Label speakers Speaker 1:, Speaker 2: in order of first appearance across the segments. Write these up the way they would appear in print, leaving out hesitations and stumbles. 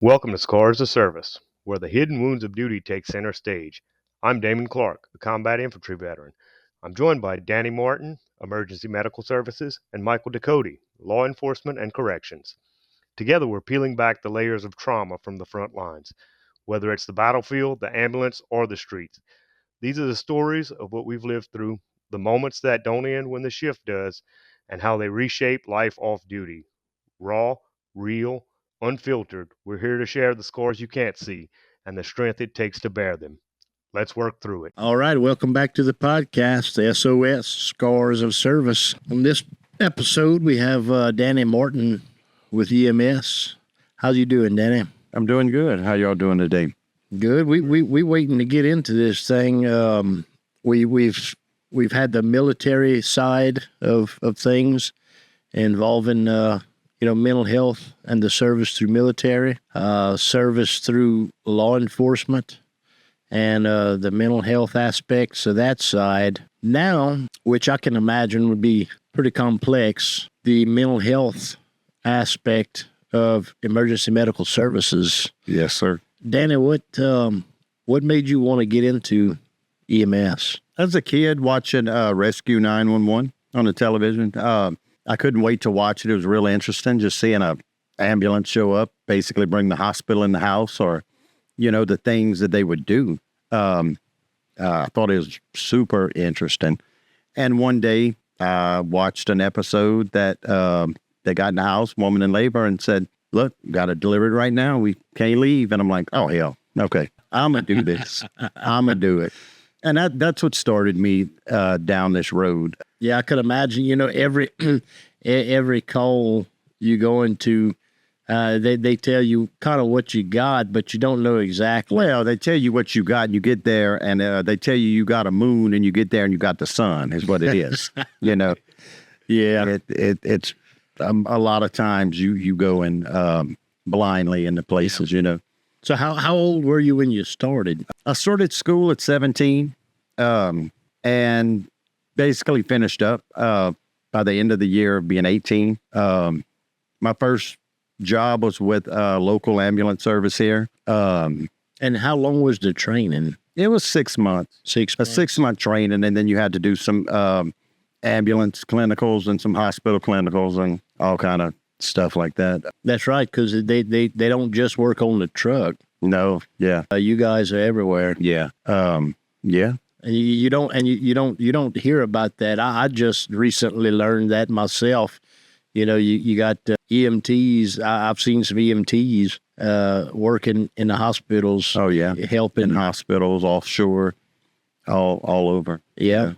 Speaker 1: Welcome to Scars of Service, where the hidden wounds of duty take center stage. I'm Damon Clark, a combat infantry veteran. I'm joined by Dannie Martin, Emergency Medical Services, and Michael Ducote, Law Enforcement and Corrections. Together, we're peeling back the layers of trauma from the front lines, whether it's the battlefield, the ambulance, or the streets. These are the stories of what we've lived through, the moments that don't end when the shift does, and how they reshape life off duty. Raw, real, unfiltered, we're here to share the scars you can't see and the strength it takes to bear them. Let's work through it.
Speaker 2: All right, welcome back to the podcast, SOS, Scars of Service. On this episode, we have Dannie Martin with EMS. How you doing, Dannie?
Speaker 3: I'm doing good. How y'all doing today?
Speaker 2: Good. We waiting to get into this thing. We've had the military side of things involving mental health and the service through military, service through law enforcement, and the mental health aspects of that side. Now, which I can imagine would be pretty complex, the mental health aspect of emergency medical services.
Speaker 3: Yes, sir.
Speaker 2: Dannie, what made you want to get into EMS?
Speaker 3: As a kid watching Rescue 911 on the television, I couldn't wait to watch it. It was really interesting just seeing a ambulance show up, basically bring the hospital in the house, or, the things that they would do. I thought it was super interesting. And one day I watched an episode that they got in the house, woman in labor, and said, "Look, got to deliver it right now. We can't leave." And I'm like, "Oh, hell, okay, I'm going to do this. I'm going to do it." And that's what started me down this road.
Speaker 2: Yeah, I could imagine, every call you go into, they tell you kind of what you got, but you don't know exactly.
Speaker 3: Well, they tell you what you got, and you get there, and they tell you got a moon, and you get there, and you got the sun, is what it is.
Speaker 2: Yeah.
Speaker 3: It's a lot of times you go in blindly into places,
Speaker 2: So how old were you when you started?
Speaker 3: I started school at 17, and basically finished up by the end of the year of being 18. My first job was with a local ambulance service here.
Speaker 2: And how long was the training?
Speaker 3: It was 6 months.
Speaker 2: 6 months.
Speaker 3: A 6-month training, and then you had to do some ambulance clinicals and some hospital clinicals and all kind of stuff like that.
Speaker 2: That's right, because they don't just work on the truck.
Speaker 3: No, yeah.
Speaker 2: You guys are everywhere.
Speaker 3: Yeah. Yeah.
Speaker 2: And you don't hear about that. I just recently learned that myself. You got EMTs. I've seen some EMTs working in the hospitals.
Speaker 3: Oh yeah,
Speaker 2: helping
Speaker 3: in hospitals, offshore, all over.
Speaker 2: Yeah.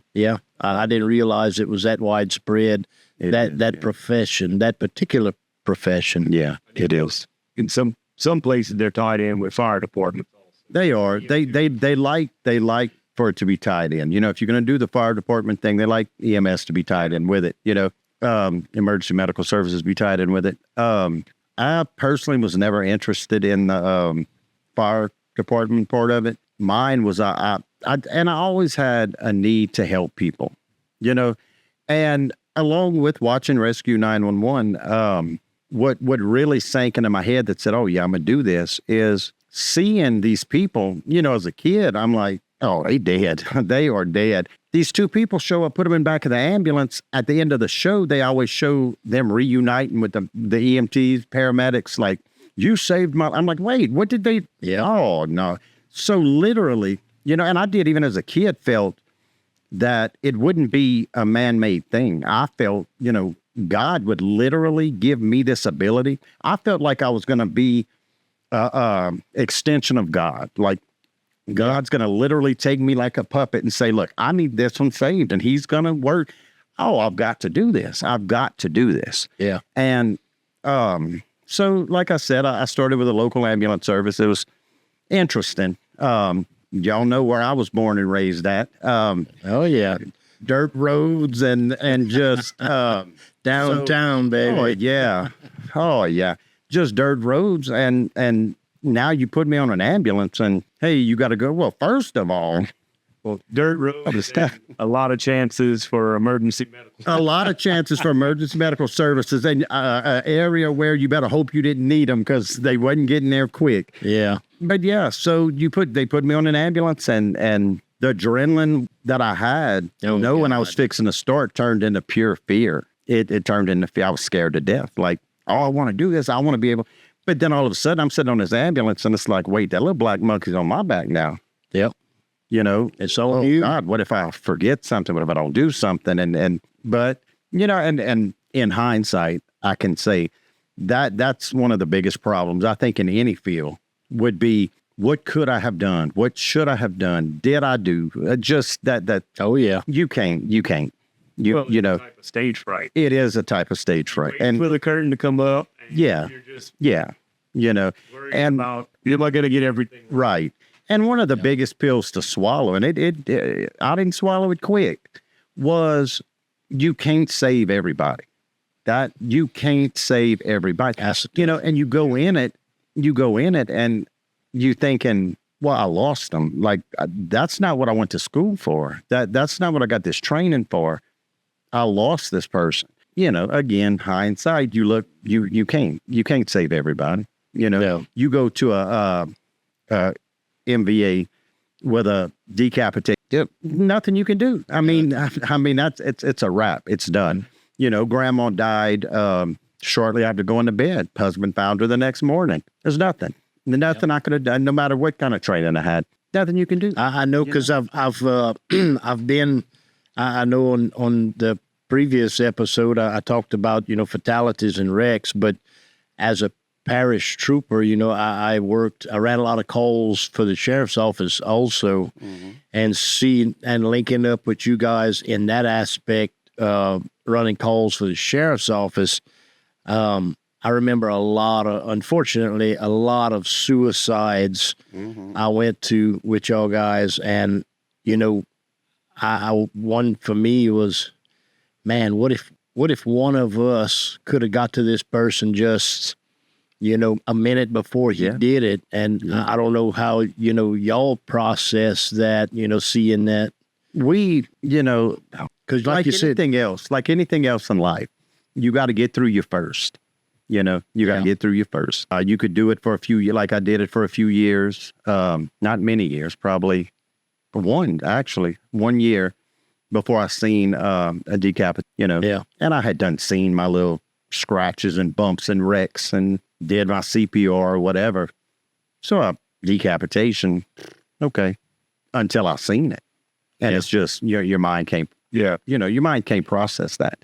Speaker 2: I didn't realize it was that widespread. That profession, that particular profession.
Speaker 3: Yeah, it is.
Speaker 1: In some places, they're tied in with fire departments.
Speaker 3: They are. They like for it to be tied in. If you're going to do the fire department thing, they like EMS to be tied in with it. Emergency medical services be tied in with it. I personally was never interested in the fire department part of it. Mine was I always had a need to help people, and along with watching Rescue 911, what really sank into my head that said, "Oh yeah, I'm gonna do this," is seeing these people. As a kid, I'm like, "Oh, they dead. They are dead." These two people show up, put them in back of the ambulance. At the end of the show, they always show them reuniting with the EMTs, paramedics, like, "You saved my..." I'm like, wait, what did they...
Speaker 2: Yeah.
Speaker 3: Oh, no. So literally, and I did even as a kid felt that it wouldn't be a man-made thing. I felt, God would literally give me this ability. I felt like I was going to be extension of God. Like, God's going to literally take me like a puppet and say, "Look, I need this one saved," and he's going to work. Oh, I've got to do this. I've got to do this.
Speaker 2: Yeah.
Speaker 3: And so, like I said, I started with a local ambulance service. It was interesting. Y'all know where I was born and raised at.
Speaker 2: Oh, yeah.
Speaker 3: Dirt roads and just
Speaker 2: downtown, baby.
Speaker 3: Oh, yeah. Oh, yeah. Just dirt roads. And now you put me on an ambulance and, hey, you got to go. Well, first of all,
Speaker 4: Well, dirt roads, and a lot of chances for emergency medical.
Speaker 3: A lot of chances for emergency medical services, and an area where you better hope you didn't need them because they wasn't getting there quick.
Speaker 2: Yeah.
Speaker 3: But yeah, so they put me on an ambulance, and the adrenaline that I had, when I was fixing to start, turned into pure fear. It turned into fear. I was scared to death. Like, oh, I want to do this. I want to be able. But then all of a sudden, I'm sitting on this ambulance, and it's like, wait, that little black monkey's on my back now.
Speaker 2: Yep.
Speaker 3: You know,
Speaker 2: it's on you.
Speaker 3: God, what if I forget something? What if I don't do something? But you know, and in hindsight, I can say that's one of the biggest problems I think in any field would be, what could I have done? What should I have done? Did I do just that?
Speaker 2: Oh yeah,
Speaker 3: you can't. You know,
Speaker 4: type of stage fright.
Speaker 3: It is a type of stage fright,
Speaker 4: and for the curtain to come up. And
Speaker 3: yeah,
Speaker 4: you're just
Speaker 3: you know,
Speaker 4: and about, am I going to get everything
Speaker 3: right? And one of the biggest pills to swallow, and I didn't swallow it quick, was you can't save everybody. That you can't save everybody. You know, and you go in it, and you thinking, well, I lost them. Like, that's not what I went to school for. That's not what I got this training for. I lost this person. You know, again, hindsight, you look, you can't save everybody. You know, you go to a MVA with a decapitation, nothing you can do. I mean, that's it's a wrap. It's done. You know, grandma died shortly after going to bed. Husband found her the next morning. There's nothing I could have done, no matter what kind of training I had. Nothing you can do.
Speaker 2: I know, because I've been. I know on the previous episode I talked about, you know, fatalities and wrecks, but as a parish trooper, you know, I ran a lot of calls for the sheriff's office also, and linking up with you guys in that aspect, running calls for the sheriff's office. I remember unfortunately, a lot of suicides I went to with y'all guys, and, you know, one for me was, man, what if one of us could have got to this person just, you know, a minute before he did it. And I don't know how, you know, y'all process that, you know, seeing that.
Speaker 3: We, you know,
Speaker 2: because like you said,
Speaker 3: like anything else in life, you got to get through you first. You know, you got to get through you first. You could do it for a few years, like I did it for a few years, not many years, probably one year before I seen a decapitation, you know.
Speaker 2: Yeah.
Speaker 3: And I had seen my little scratches and bumps and wrecks and did my CPR or whatever. So a decapitation, okay, until I seen it. And it's just, your mind can't, you know, your mind can't process that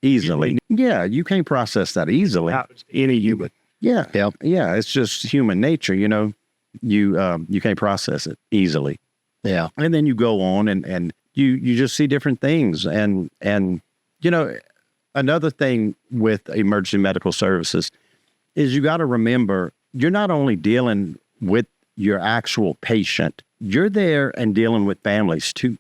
Speaker 3: easily. Yeah, you can't process that easily.
Speaker 4: Any human.
Speaker 3: Yeah, it's just human nature, you know. You can't process it easily.
Speaker 2: Yeah.
Speaker 3: And then you go on and you just see different things. And you know, another thing with emergency medical services is you got to remember, you're not only dealing with your actual patient, you're there and dealing with families too.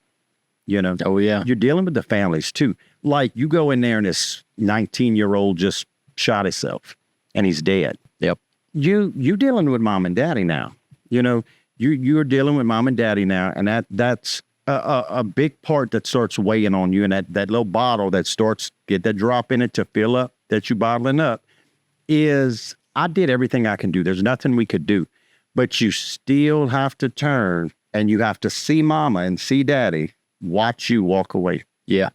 Speaker 3: You know?
Speaker 2: Oh, yeah.
Speaker 3: You're dealing with the families too. Like, you go in there and this 19-year-old just shot himself and he's dead.
Speaker 2: Yep.
Speaker 3: You dealing with mom and daddy now. You know, you're dealing with mom and daddy now, and that's a big part that starts weighing on you. And that little bottle that starts, get that drop in it to fill up, that you bottling up, is, I did everything I can do. There's nothing we could do. But you still have to turn, and you have to see mama and see daddy watch you walk away.
Speaker 2: Yeah.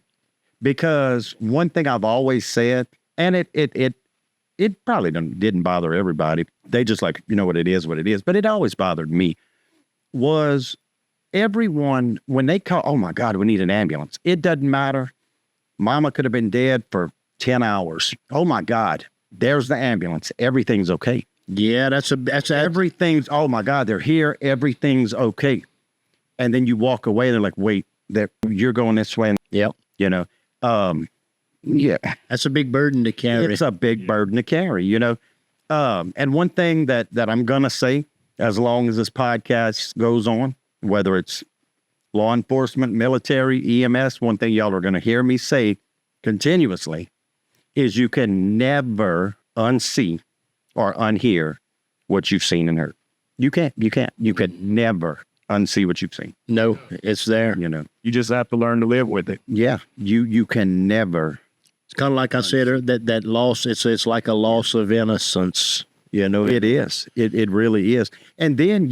Speaker 3: Because one thing I've always said, and it probably didn't bother everybody. They just like, you know what it is, but it always bothered me, was everyone, when they call, oh my God, we need an ambulance. It doesn't matter. Mama could have been dead for 10 hours. Oh my God, there's the ambulance. Everything's okay.
Speaker 2: Yeah, that's
Speaker 3: everything's, oh my God, they're here. Everything's okay. And then you walk away, they're like, wait, you're going this way.
Speaker 2: Yep.
Speaker 3: You know, yeah.
Speaker 2: That's a big burden to carry.
Speaker 3: It's a big burden to carry, you know. And one thing that I'm going to say, as long as this podcast goes on, whether it's law enforcement, military, EMS, one thing y'all are going to hear me say continuously is you can never unsee or unhear what you've seen and heard. You can't. You could never, unsee what you've seen.
Speaker 2: No, it's there.
Speaker 3: You know,
Speaker 4: You just have to learn to live with it.
Speaker 3: yeah, you can never.
Speaker 2: It's kind of like I said, that loss, it's like a loss of innocence, you know.
Speaker 3: It is. It really is. And then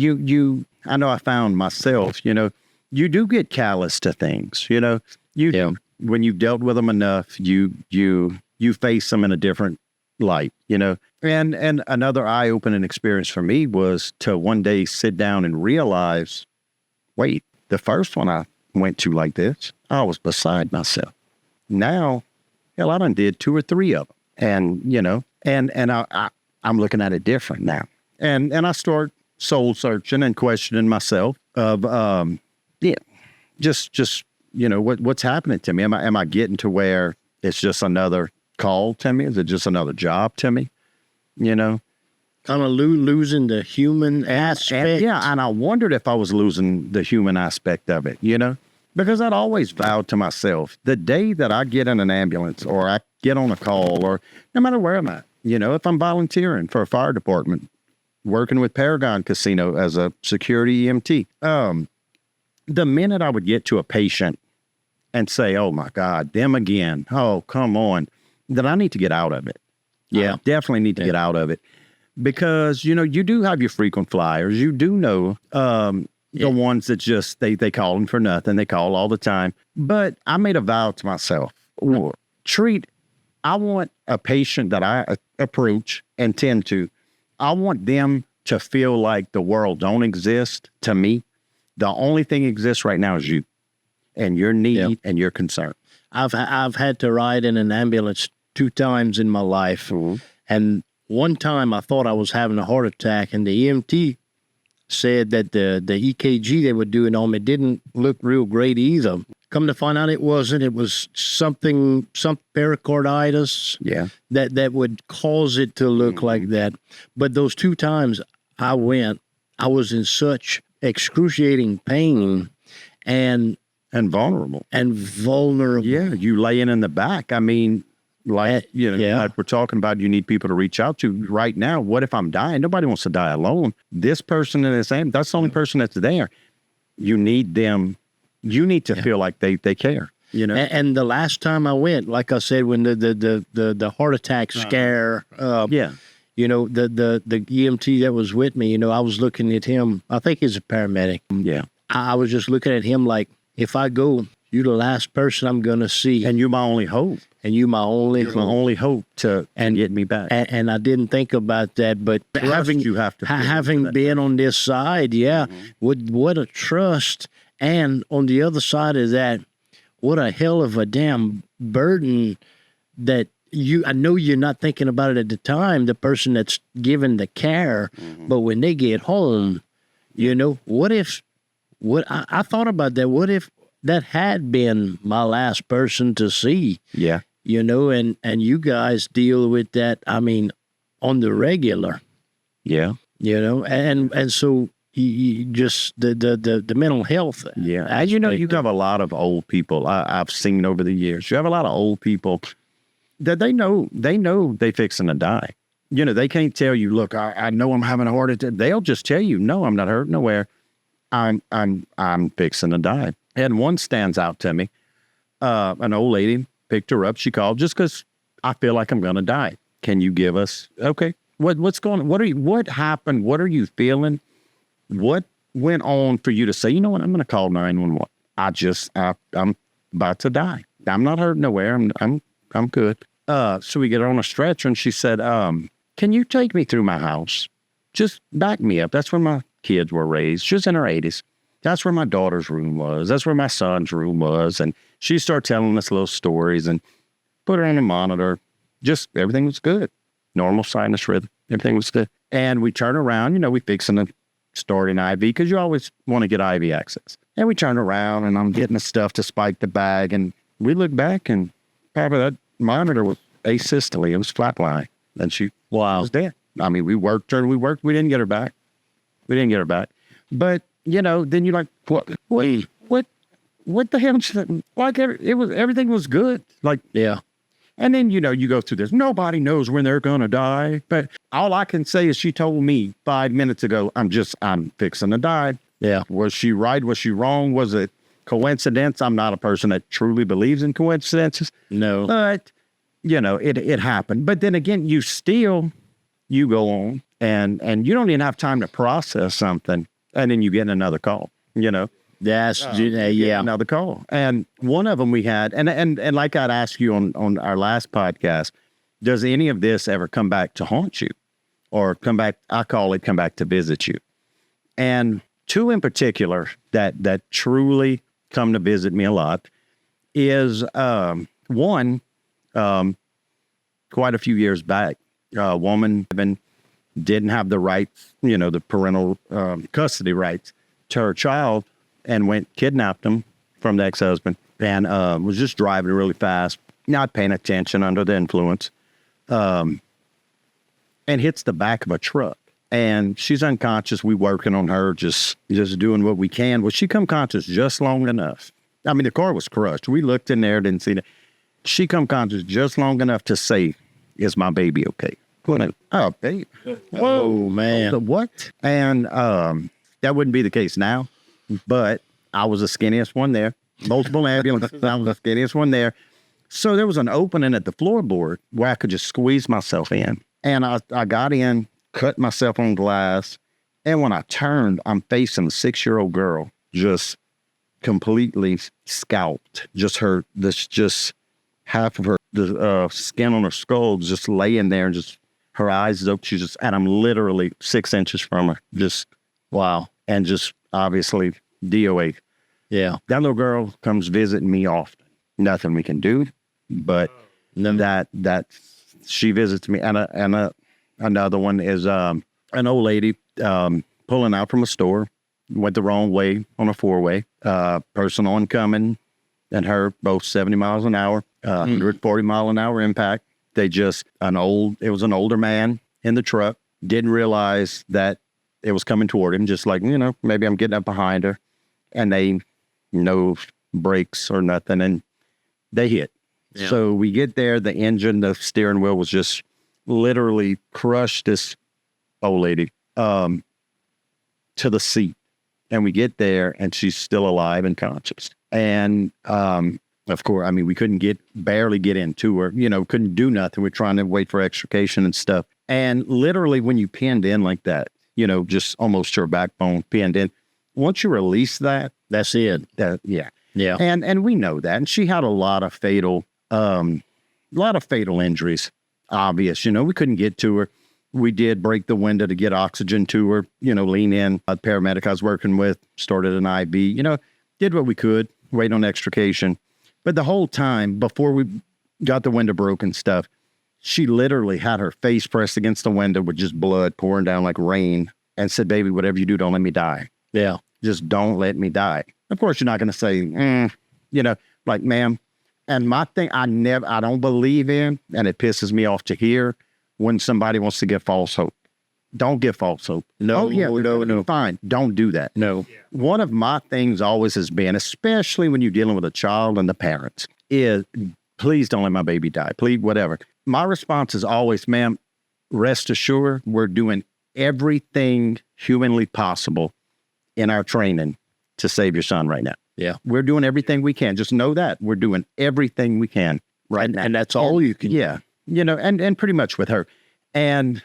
Speaker 3: I know I found myself, you know, you do get callous to things, you know, when you've dealt with them enough, you face them in a different light, you know. And another eye-opening experience for me was to one day sit down and realize, wait, the first one I went to like this, I was beside myself. Now, hell, I done did 2 or 3 of them. And, you know, and I'm looking at it different now. And I start soul searching and questioning myself of, just, you know, what's happening to me? Am I getting to where it's just another call to me? Is it just another job to me? You know?
Speaker 2: Kind of losing the human aspect.
Speaker 3: And I wondered if I was losing the human aspect of it, you know? Because I'd always vowed to myself, the day that I get in an ambulance or I get on a call or no matter where I'm at, you know, if I'm volunteering for a fire department, working with Paragon Casino as a security EMT, the minute I would get to a patient and say, oh my God, them again, oh, come on, then I need to get out of it.
Speaker 2: Yeah.
Speaker 3: I definitely need to get out of it. Because, you know, you do have your frequent flyers. You do know the ones that just, they call them for nothing. They call all the time. But I made a vow to myself. I want a patient that I approach and tend to, I want them to feel like the world don't exist to me. The only thing exists right now is you and your need and your concern.
Speaker 2: I've had to ride in an ambulance 2 times in my life.
Speaker 3: Mm-hmm.
Speaker 2: And one time I thought I was having a heart attack, and the EMT said that the EKG they were doing on me didn't look real great either. Come to find out it wasn't. It was some pericarditis that would cause it to look like that. But those 2 times I went, I was in such excruciating pain and
Speaker 3: vulnerable. Yeah, you laying in the back. I mean, like, you know, like we're talking about, you need people to reach out to right now. What if I'm dying? Nobody wants to die alone. This person in this ambulance, that's the only person that's there. You need them. You need to feel like they care. You know.
Speaker 2: And the last time I went, like I said, when the heart attack scare, you know, the EMT that was with me, you know, I was looking at him. I think he's a paramedic.
Speaker 3: Yeah.
Speaker 2: I was just looking at him like, if I go, you're the last person I'm going to see.
Speaker 3: And you're my only hope.
Speaker 2: And you're my only
Speaker 3: hope to get me back.
Speaker 2: And I didn't think about that, but having been on this side, what a trust. And on the other side of that, what a hell of a damn burden that I know you're not thinking about it at the time, the person that's giving the care, but when they get home, you know, I thought about that. What if that had been my last person to see?
Speaker 3: Yeah.
Speaker 2: You know, and you guys deal with that, I mean, on the regular.
Speaker 3: Yeah.
Speaker 2: You know, and so you just the mental health.
Speaker 3: Yeah. As you know, you have a lot of old people I've seen over the years. You have a lot of old people that they know they fixing to die. You know, they can't tell you, look, I know I'm having a heart attack. They'll just tell you, no, I'm not hurting nowhere. I'm fixing to die. And one stands out to me. An old lady picked her up. She called just because I feel like I'm going to die. Can you give us, okay, what's going on? What happened? What are you feeling? What went on for you to say, you know what, I'm going to call 911. I'm about to die. I'm not hurting nowhere. I'm good. So we get her on a stretcher and she said, can you take me through my house? Just back me up. That's where my kids were raised. She was in her 80s. That's where my daughter's room was. That's where my son's room was. And she started telling us little stories and put her on a monitor. Just everything was good. Normal sinus rhythm. Everything was good. And we turn around, you know, we fixing to start an IV because you always want to get IV access. And we turn around and I'm getting the stuff to spike the bag. And we look back and probably that monitor was asystole. It was flatline. And she was dead. I mean, we worked her. We didn't get her back. But, you know, then you're like, what the hell? Like, everything was good. Like, yeah. And then, you know, you go through this. Nobody knows when they're going to die. But all I can say is she told me 5 minutes ago, I'm fixing to die.
Speaker 2: Yeah.
Speaker 3: Was she right? Was she wrong? Was it coincidence? I'm not a person that truly believes in coincidences.
Speaker 2: No.
Speaker 3: But, it happened. But then again, you go on and you don't even have time to process something. And then you get another call,
Speaker 2: That's,
Speaker 3: yeah, another call. And one of them we had, and like I'd asked you on our last podcast, does any of this ever come back to haunt you or come back? I call it come back to visit you. And two in particular that truly come to visit me a lot is one, quite a few years back, a woman didn't have the rights, the parental custody rights to her child, and kidnapped him from the ex-husband, and was just driving really fast, not paying attention, under the influence, and hits the back of a truck. And she's unconscious. We working on her, just doing what we can. Well, she come conscious just long enough. I mean, the car was crushed. We looked in there, didn't see that. She come conscious just long enough to say, "Is my baby okay?" Oh, baby.
Speaker 2: Oh, man.
Speaker 3: What? And that wouldn't be the case now, but I was the skinniest one there. Multiple ambulances. I was the skinniest one there. So there was an opening at the floorboard where I could just squeeze myself in. And I got in, cut myself on glass. And when I turned, I'm facing a 6-year-old girl, just completely scalped. Just half of the skin on her skull just laying there, and just her eyes is open. And I'm literally 6 inches from her. Just, wow. And just obviously DOA.
Speaker 2: Yeah.
Speaker 3: That little girl comes visiting me often. Nothing we can do, but that she visits me. And another one is an old lady pulling out from a store, went the wrong way on a 4-way. Person oncoming and her both 70 miles an hour, 140 mile an hour impact. It was an older man in the truck, didn't realize that it was coming toward him, just like, maybe I'm getting up behind her, and they no brakes or nothing, and they hit. Yeah. So we get there, the engine, the steering wheel was just literally crushed this old lady to the seat. And we get there, and she's still alive and conscious. And of course, I mean, we couldn't barely get into her, couldn't do nothing. We're trying to wait for extrication and stuff. And literally when you pinned in like that, just almost your backbone pinned in, once you release that,
Speaker 2: that's it.
Speaker 3: Yeah.
Speaker 2: Yeah.
Speaker 3: And we know that. And she had a lot of fatal injuries, obvious. We couldn't get to her. We did break the window to get oxygen to her, lean in. A paramedic I was working with started an IV, did what we could, wait on extrication. But the whole time before we got the window broken stuff, she literally had her face pressed against the window with just blood pouring down like rain, and said, "Baby, whatever you do, don't let me die.
Speaker 2: Yeah.
Speaker 3: Just don't let me die." Of course, you're not going to say, like, ma'am. And my thing, I don't believe in, and it pisses me off to hear when somebody wants to give false hope. Don't give false hope.
Speaker 2: No,
Speaker 3: no. Fine. Don't do that.
Speaker 2: No.
Speaker 3: Yeah. One of my things always has been, especially when you're dealing with a child and the parents, is please don't let my baby die. Please, whatever. My response is always, ma'am, rest assured, we're doing everything humanly possible in our training to save your son right now.
Speaker 2: Yeah.
Speaker 3: We're doing everything we can. Just know that we're doing everything we can right now.
Speaker 2: And that's all you can.
Speaker 3: Yeah. And pretty much with her. And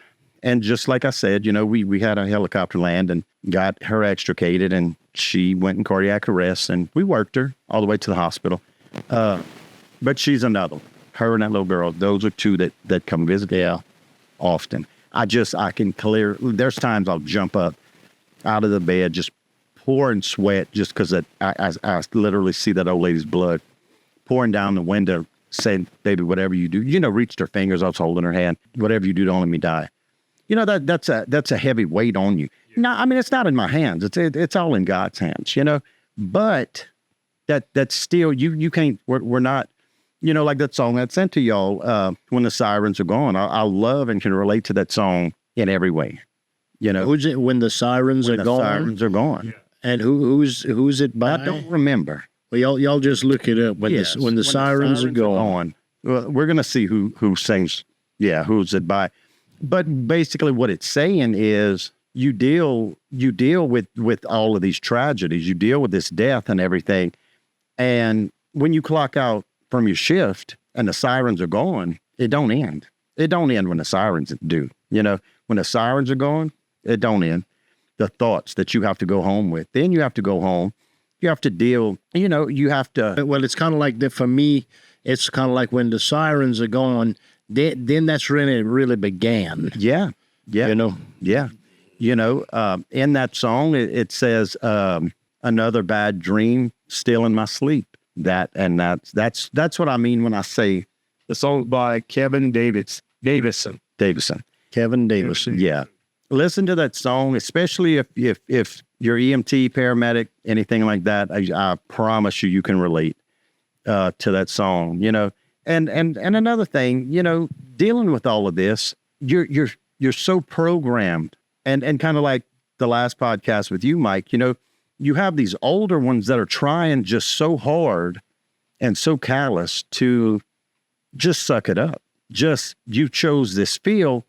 Speaker 3: just like I said, we had a helicopter land and got her extricated, and she went in cardiac arrest, and we worked her all the way to the hospital. But she's another one. Her and that little girl, those are two that come visit.
Speaker 2: Yeah.
Speaker 3: Often. There's times I'll jump up out of the bed, just pouring sweat, just because I literally see that old lady's blood pouring down the window, saying, "Baby, whatever you do," reached her fingers. I was holding her hand. "Whatever you do, don't let me die." That's a heavy weight on you. No, I mean, it's not in my hands. It's all in God's hands, but that's still, you can't, we're not, like that song I sent to y'all, When the Sirens Are Gone. I love and can relate to that song in every way.
Speaker 2: Who's it? When the Sirens Are Gone?
Speaker 3: Sirens are gone.
Speaker 2: Yeah. And who's it by?
Speaker 3: I don't remember.
Speaker 2: Well, y'all just look it up. When the sirens are gone.
Speaker 3: Well, we're gonna see who sings. Yeah, who's it by? But basically, what it's saying is you deal with all of these tragedies. You deal with this death and everything. And when you clock out from your shift and the sirens are going, it don't end. It don't end when the sirens do. You know, when the sirens are going, it don't end. The thoughts that you have to go home with. Then you have to go home. You have to deal, you know, you have to.
Speaker 2: Well, it's kind of like that for me. It's kind of like when the sirens are gone, then that's really, really began.
Speaker 3: Yeah. Yeah.
Speaker 2: You know?
Speaker 3: Yeah. You know, in that song, it says, another bad dream still in my sleep. That's what I mean when I say
Speaker 4: The song by Kevin Davison.
Speaker 2: Kevin Davison.
Speaker 3: Yeah. Listen to that song, especially if you're EMT, paramedic, anything like that. I promise you can relate to that song, you know. And another thing, you know, dealing with all of this, you're so programmed, and kind of like the last podcast with you, Mike, you know, you have these older ones that are trying just so hard and so callous to just suck it up. Just, you chose this field.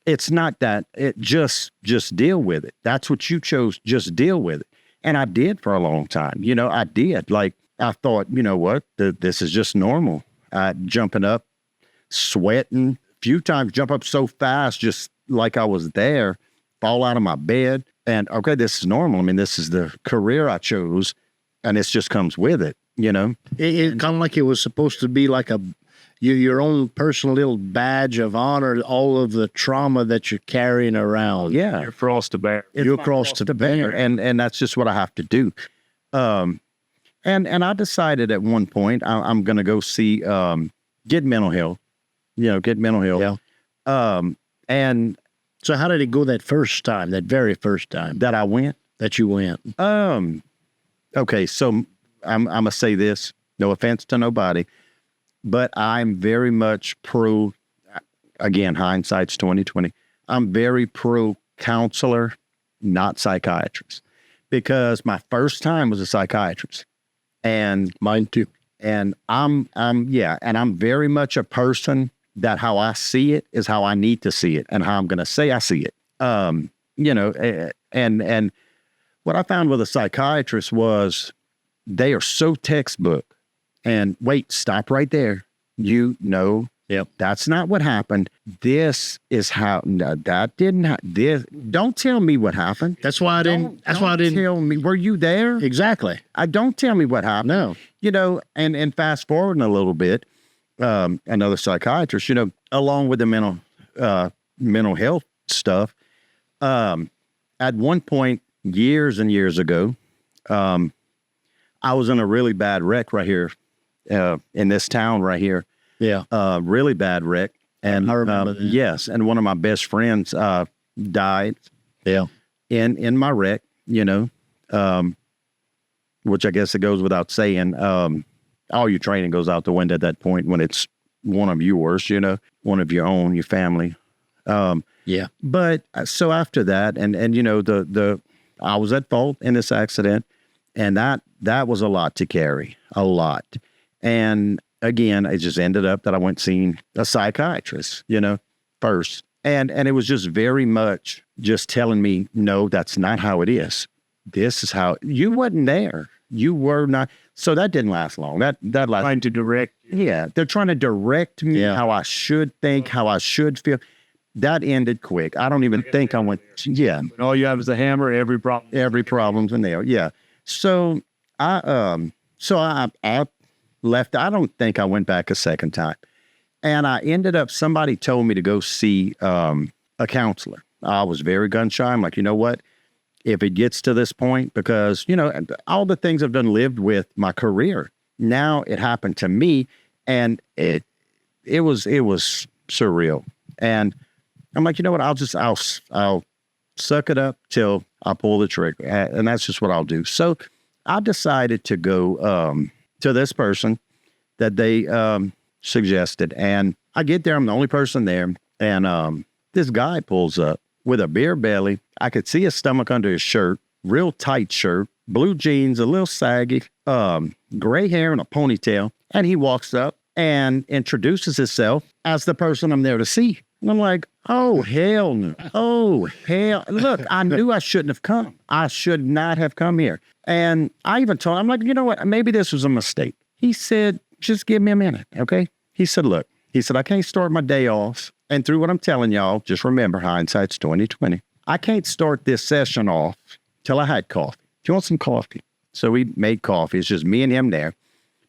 Speaker 3: It's not that. It just deal with it. That's what you chose. Just deal with it. And I did for a long time. You know, I did. Like, I thought, you know what? This is just normal. Jumping up, sweating, a few times, jump up so fast, just like I was there, fall out of my bed. And okay, this is normal. I mean, this is the career I chose, and this just comes with it, you know?
Speaker 2: It kind of like it was supposed to be like your own personal little badge of honor, all of the trauma that you're carrying around.
Speaker 3: Yeah.
Speaker 4: Your cross to bear.
Speaker 2: Your cross to bear.
Speaker 3: And that's just what I have to do. And I decided at one point I'm going to go see, get mental health, you know, get mental health.
Speaker 2: Yeah.
Speaker 3: And
Speaker 2: So how did it go that first time, that very first time
Speaker 3: that I went,
Speaker 2: that you went?
Speaker 3: Okay. So I'm going to say this, no offense to nobody, but I'm very much pro, again, hindsight's 2020. I'm very pro counselor, not psychiatrist, because my first time was a psychiatrist, and
Speaker 2: Mine too.
Speaker 3: and I'm very much a person that how I see it is how I need to see it, and how I'm going to say I see it. You know, and what I found with a psychiatrist was they are so textbook. And wait, stop right there. You know,
Speaker 2: Yep.
Speaker 3: that's not what happened. This is how. No, that didn't. This. Don't tell me what happened.
Speaker 2: That's why I didn't. That's why I didn't.
Speaker 3: Tell me. Were you there?
Speaker 2: Exactly.
Speaker 3: Don't tell me what happened.
Speaker 2: No.
Speaker 3: You know, and fast forwarding a little bit, another psychiatrist, you know, along with the mental health stuff, at one point, years and years ago, I was in a really bad wreck right here, in this town right here,
Speaker 2: Yeah.
Speaker 3: really bad wreck. And
Speaker 2: I remember that.
Speaker 3: yes, and one of my best friends died
Speaker 2: Yeah.
Speaker 3: in my wreck, you know, which I guess it goes without saying. All your training goes out the window at that point when it's one of yours, you know, one of your own, your family.
Speaker 2: Yeah.
Speaker 3: But so after that, and you know, I was at fault in this accident, and that was a lot to carry, a lot. And again, it just ended up that I went seeing a psychiatrist, you know, first. And it was just very much just telling me, no, that's not how it is. This is how. You wasn't there. You were not. So that didn't last long. That lasted.
Speaker 4: Trying to direct.
Speaker 3: Yeah, they're trying to direct me
Speaker 2: Yeah.
Speaker 3: how I should think, how I should feel. That ended quick. I don't even think I went. Yeah,
Speaker 4: And all you have is a hammer. Every problem.
Speaker 3: every problem's in there. Yeah. So I left. I don't think I went back a second time. And I ended up, somebody told me to go see a counselor. I was very gun shy. I'm like, you know what? If it gets to this point, because, you know, all the things I've done lived with my career, now it happened to me, and it was surreal. And I'm like, you know what? I'll suck it up till I pull the trigger. And that's just what I'll do. So I decided to go to this person that they suggested. And I get there, I'm the only person there. And this guy pulls up with a beer belly. I could see his stomach under his shirt, real tight shirt, blue jeans, a little saggy, gray hair and a ponytail. And he walks up and introduces himself as the person I'm there to see. And I'm like, oh, hell no. Oh, hell. Look, I knew I shouldn't have come. I should not have come here. And I even told him, I'm like, you know what? Maybe this was a mistake. He said, just give me a minute, okay? He said, look, he said, I can't start my day off. And through what I'm telling y'all, just remember, hindsight's 2020. I can't start this session off till I had coffee. Do you want some coffee? So we made coffee. It's just me and him there.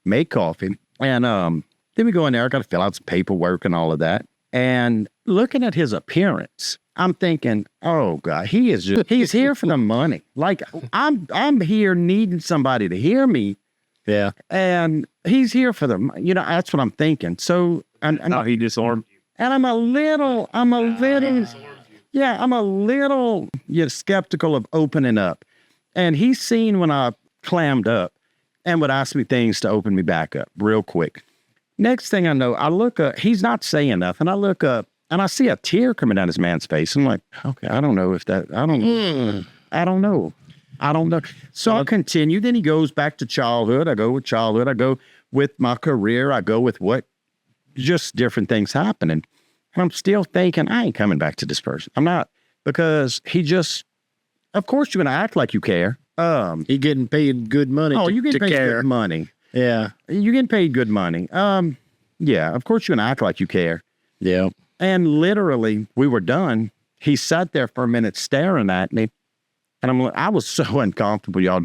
Speaker 3: Made coffee. And then we go in there. I got to fill out some paperwork and all of that. And looking at his appearance, I'm thinking, oh God, he's here for the money. Like I'm here needing somebody to hear me.
Speaker 2: Yeah.
Speaker 3: And he's here for that's what I'm thinking. So, and
Speaker 4: he disarmed you.
Speaker 3: and I'm a little skeptical of opening up. And he's seen when I clammed up and would ask me things to open me back up real quick. Next thing I know, I look up, he's not saying nothing. I look up and I see a tear coming down this man's face. I'm like, okay, I don't know. So I continue. Then he goes back to childhood. I go with childhood. I go with my career. I go with just different things happening. And I'm still thinking, I ain't coming back to this person. I'm not, because of course you're going to act like you care.
Speaker 2: He getting paid good money
Speaker 3: you get
Speaker 2: to
Speaker 3: paid
Speaker 2: care.
Speaker 3: good money.
Speaker 2: Yeah.
Speaker 3: You're getting paid good money. Yeah, of course you're going to act like you care.
Speaker 2: Yeah.
Speaker 3: And literally, we were done. He sat there for a minute staring at me. And I was so uncomfortable, y'all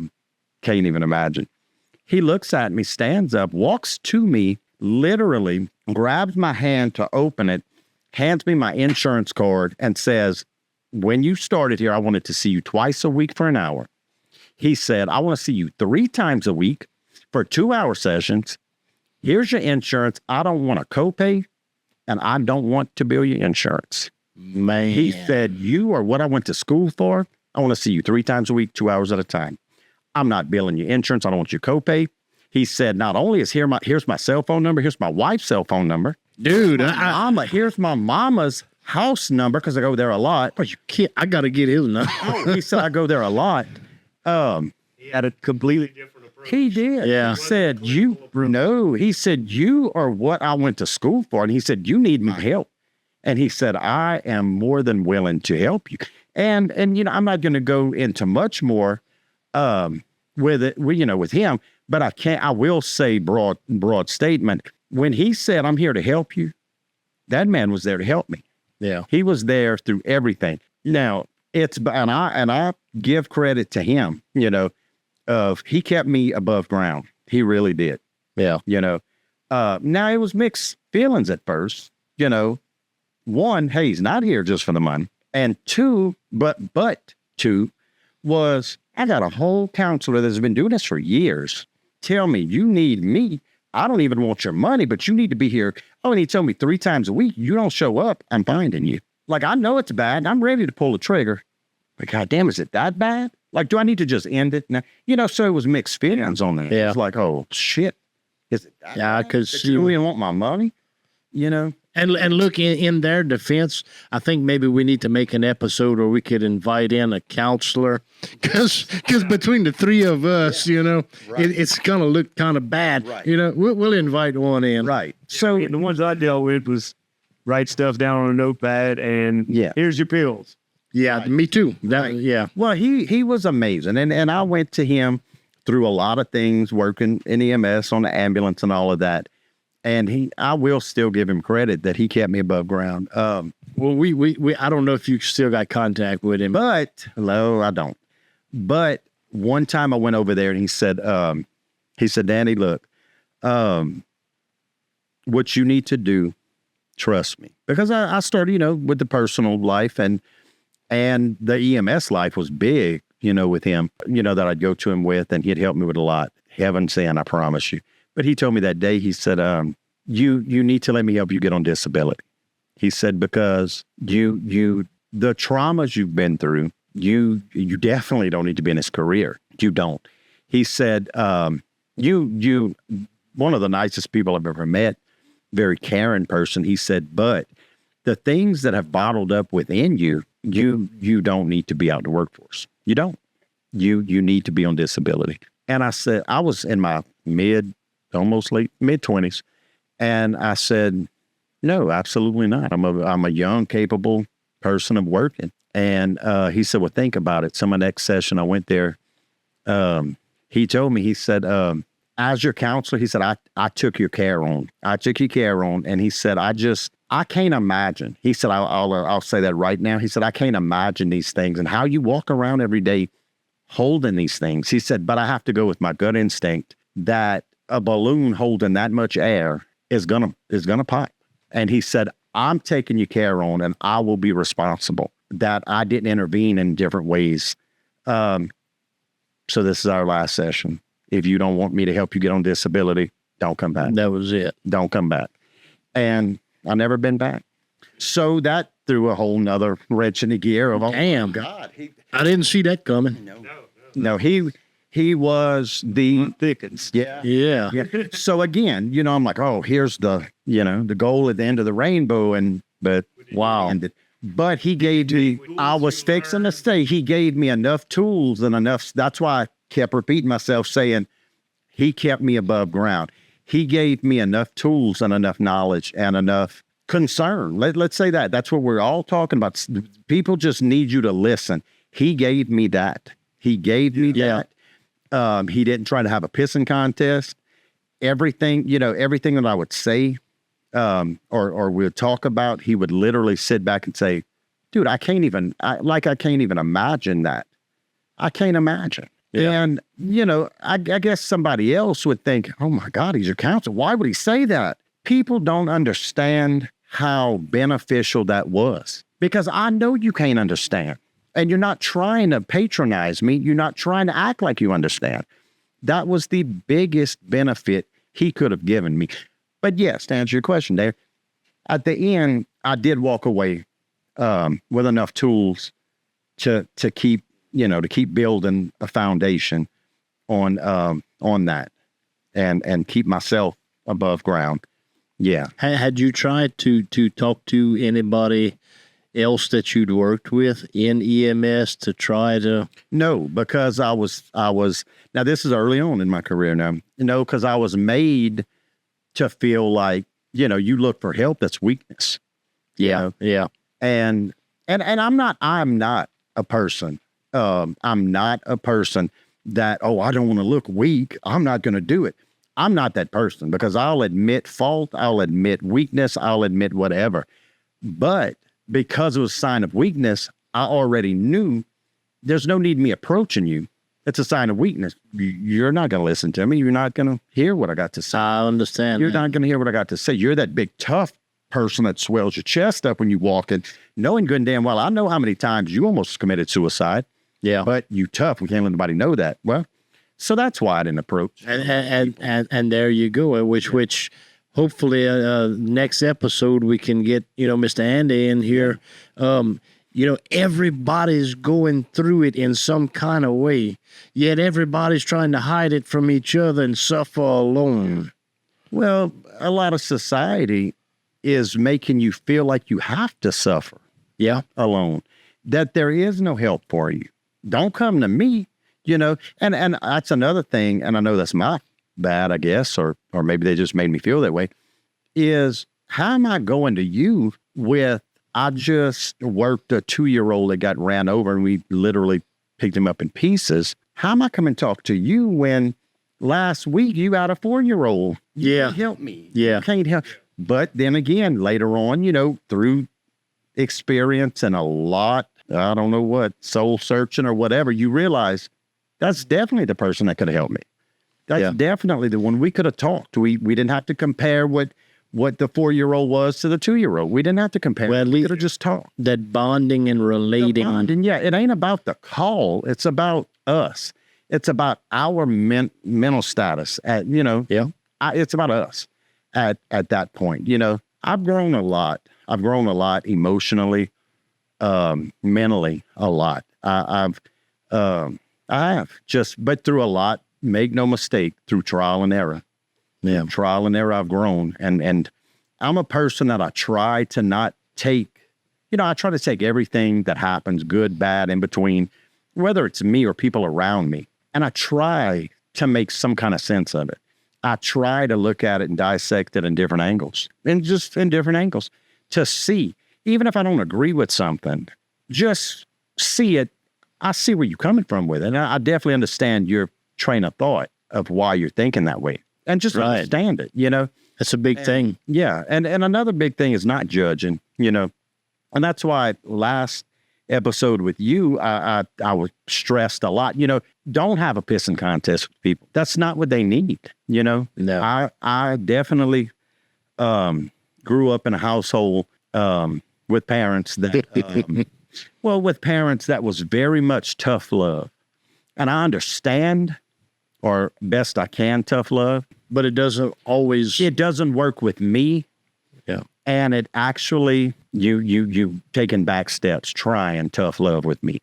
Speaker 3: can't even imagine. He looks at me, stands up, walks to me, literally grabs my hand to open it, hands me my insurance card, and says, when you started here, I wanted to see you twice a week for an hour. He said, I want to see you 3 times a week for 2-hour sessions. Here's your insurance. I don't want a copay, and I don't want to bill your insurance.
Speaker 2: Man.
Speaker 3: He said, you are what I went to school for. I want to see you 3 times a week, 2 hours at a time. I'm not billing your insurance. I don't want your copay. He said, not only is here's my cell phone number, here's my wife's cell phone number.
Speaker 2: Dude,
Speaker 3: Here's my mama's house number, because I go there a lot.
Speaker 2: oh, you can't, I got to get his number.
Speaker 3: He said, I go there a lot.
Speaker 4: He had a completely different approach.
Speaker 3: He did.
Speaker 2: Yeah.
Speaker 3: He said, he said, you are what I went to school for. And he said, you need my help. And he said, I am more than willing to help you. And I'm not going to go into much more with him, but I will say broad statement. When he said, I'm here to help you, that man was there to help me.
Speaker 2: Yeah.
Speaker 3: He was there through everything. Now, and I give credit to him, he kept me above ground. He really did.
Speaker 2: Yeah.
Speaker 3: Now it was mixed feelings at first, one, hey, he's not here just for the money. And two, but two was, I got a whole counselor that's been doing this for years. Tell me, you need me. I don't even want your money, but you need to be here. Oh, and he told me 3 times a week, you don't show up, I'm finding you. Like, I know it's bad. I'm ready to pull the trigger. But goddamn, is it that bad? Like, do I need to just end it now? So it was mixed feelings on that.
Speaker 2: Yeah.
Speaker 3: It's like, oh, shit. Is it that
Speaker 2: Yeah,
Speaker 3: bad?
Speaker 2: 'cause
Speaker 3: That you don't even want my money?
Speaker 2: And look, in their defense, I think maybe we need to make an episode where we could invite in a counselor, because between the 3 of us, it's gonna look kind of bad.
Speaker 3: Right.
Speaker 2: We'll invite one in.
Speaker 3: Right. So,
Speaker 4: The ones I dealt with was write stuff down on a notepad and here's your pills.
Speaker 2: Yeah, me too. Yeah.
Speaker 3: well, he was amazing. And I went to him through a lot of things, working in EMS on the ambulance and all of that. And I will still give him credit that he kept me above ground.
Speaker 2: Well, we I don't know if you still got contact with him.
Speaker 3: No, I don't. But one time I went over there and he said, Danny, look, what you need to do, trust me. Because I started, with the personal life and the EMS life was big, with him, that I'd go to him with, and he'd help me with a lot. Heaven sent, I promise you. But he told me that day, he said, you need to let me help you get on disability. He said, because the traumas you've been through, you definitely don't need to be in this career. You don't. He said, you one of the nicest people I've ever met, very caring person. He said, but the things that have bottled up within you, you don't need to be out in the workforce. You don't. You need to be on disability. And I said, I was in my almost late mid-20s. And I said, No, absolutely not. I'm a young, capable person of working. And he said, well, think about it. So my next session, I went there. He told me, he said, as your counselor, he said, I took your care on. I took your care on. And he said, I can't imagine. He said, I'll say that right now. He said, I can't imagine these things and how you walk around every day holding these things. He said, but I have to go with my gut instinct that a balloon holding that much air is gonna pop. And he said, I'm taking your care on and I will be responsible that I didn't intervene in different ways. So this is our last session. If you don't want me to help you get on disability, don't come back.
Speaker 2: That was it.
Speaker 3: Don't come back. And I never been back. So that threw a whole nother wrench in the gear of,
Speaker 2: damn, God, I didn't see that coming.
Speaker 3: No, he was the thickens. Yeah. So again, I'm like, oh, here's the goal at the end of the rainbow. But he gave me, I was fixing to say, he gave me enough tools and enough. That's why I kept repeating myself saying he kept me above ground. He gave me enough tools and enough knowledge and enough concern. Let's say that. That's what we're all talking about. People just need you to listen. He gave me that. He gave me that. He didn't try to have a pissing contest. Everything that I would say or we'd talk about, he would literally sit back and say, dude, I can't even imagine that. I can't imagine. Yeah. And, I guess somebody else would think, oh my God, he's your counselor. Why would he say that? People don't understand how beneficial that was, because I know you can't understand. And you're not trying to patronize me. You're not trying to act like you understand. That was the biggest benefit he could have given me. But yes, to answer your question there, at the end, I did walk away with enough tools to keep building a foundation on that and keep myself above ground. Yeah.
Speaker 2: Had you tried to talk to anybody else that you'd worked with in EMS to try to?
Speaker 3: No, because I was now this is early on in my career now, because I was made to feel like, you look for help, that's weakness.
Speaker 2: Yeah. Yeah.
Speaker 3: And I'm not a person. I'm not a person that, I don't want to look weak, I'm not going to do it. I'm not that person, because I'll admit fault, I'll admit weakness, I'll admit whatever. But because it was a sign of weakness, I already knew there's no need me approaching you. It's a sign of weakness. You're not going to listen to me. You're not going to hear what I got to say.
Speaker 2: I understand.
Speaker 3: You're not going to hear what I got to say. You're that big, tough person that swells your chest up when you walk in, knowing good and damn well, I know how many times you almost committed suicide. Yeah. But you tough. We can't let anybody know that. Well, so that's why I didn't approach.
Speaker 2: And there you go. Which hopefully next episode we can get, Mr. Andy in here. Everybody's going through it in some kind of way, yet everybody's trying to hide it from each other and suffer alone.
Speaker 3: Well, a lot of society is making you feel like you have to suffer.
Speaker 2: Yeah.
Speaker 3: Alone. That there is no help for you. Don't come to me, and that's another thing, and I know that's my bad, I guess, or maybe they just made me feel that way, is how am I going to you with, I just worked a 2-year-old that got ran over and we literally picked him up in pieces. How am I coming to talk to you when last week you got a 4-year-old?
Speaker 2: Yeah.
Speaker 3: Can't help me.
Speaker 2: Yeah.
Speaker 3: You can't help. But then again, later on, through experience and a lot, I don't know what, soul searching or whatever, you realize that's definitely the person that could have helped me. That's definitely the one. We could have talked. We didn't have to compare what the 4-year-old was to the 2-year-old. We didn't have to compare.
Speaker 2: Well,
Speaker 3: we could have just talked.
Speaker 2: That bonding and relating.
Speaker 3: It ain't about the call. It's about us. It's about our mental status. It's about us at that point. I've grown a lot. I've grown a lot emotionally, mentally, a lot. I have but through a lot. Make no mistake, through trial and error. Yeah, trial and error, I've grown. And I'm a person that I try to not take, I try to take everything that happens, good, bad, in between, whether it's me or people around me. And I try to make some kind of sense of it. I try to look at it and dissect it in different angles, and just in different angles to see, even if I don't agree with something, just see it. I see where you're coming from with it. And I definitely understand your train of thought of why you're thinking that way, and just understand it,
Speaker 2: That's a big thing.
Speaker 3: Yeah. And another big thing is not judging, and that's why last episode with you, I was stressed a lot, don't have a pissing contest with people. That's not what they need,
Speaker 2: No.
Speaker 3: I definitely grew up in a household with parents that, with parents that was very much tough love. And I understand, or best I can, tough love.
Speaker 2: But it doesn't always.
Speaker 3: It doesn't work with me.
Speaker 2: Yeah.
Speaker 3: And it actually, you taking back steps, trying tough love with me.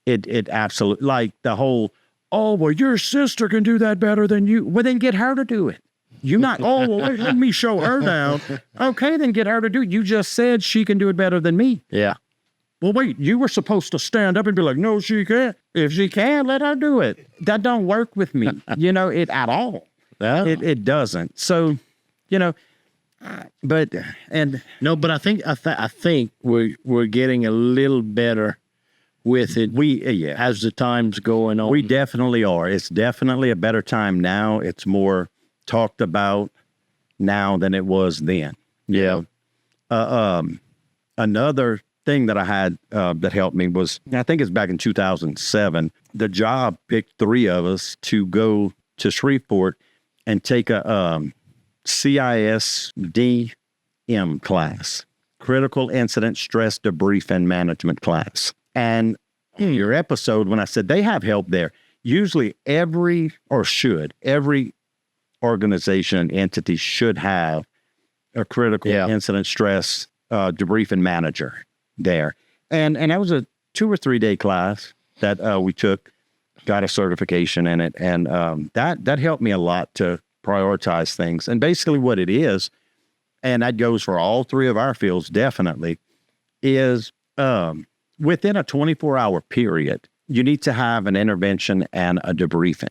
Speaker 3: It absolutely, like the whole, oh, well, your sister can do that better than you. Well, then get her to do it. You not, oh, well, let me show her down. Okay, then get her to do it. You just said she can do it better than me.
Speaker 2: Yeah.
Speaker 3: Well, wait, you were supposed to stand up and be like, no, she can't. If she can, let her do it. That don't work with me, it at all.
Speaker 2: Yeah.
Speaker 3: It doesn't. So, but
Speaker 2: I think we're getting a little better with it. As the time's going on.
Speaker 3: We definitely are. It's definitely a better time now. It's more talked about now than it was then.
Speaker 2: Yeah.
Speaker 3: Another thing that I had that helped me was, I think it's back in 2007, the job picked 3 of us to go to Shreveport and take a CISDM class, Critical Incident Stress Debriefing Management class. And your episode, when I said they have help there, usually every organization and entity should have a critical incident stress debriefing manager there. And that was a 2 or 3 day class that we took, got a certification in it. And that helped me a lot to prioritize things. And basically what it is, and that goes for all 3 of our fields definitely, is within a 24-hour period, you need to have an intervention and a debriefing.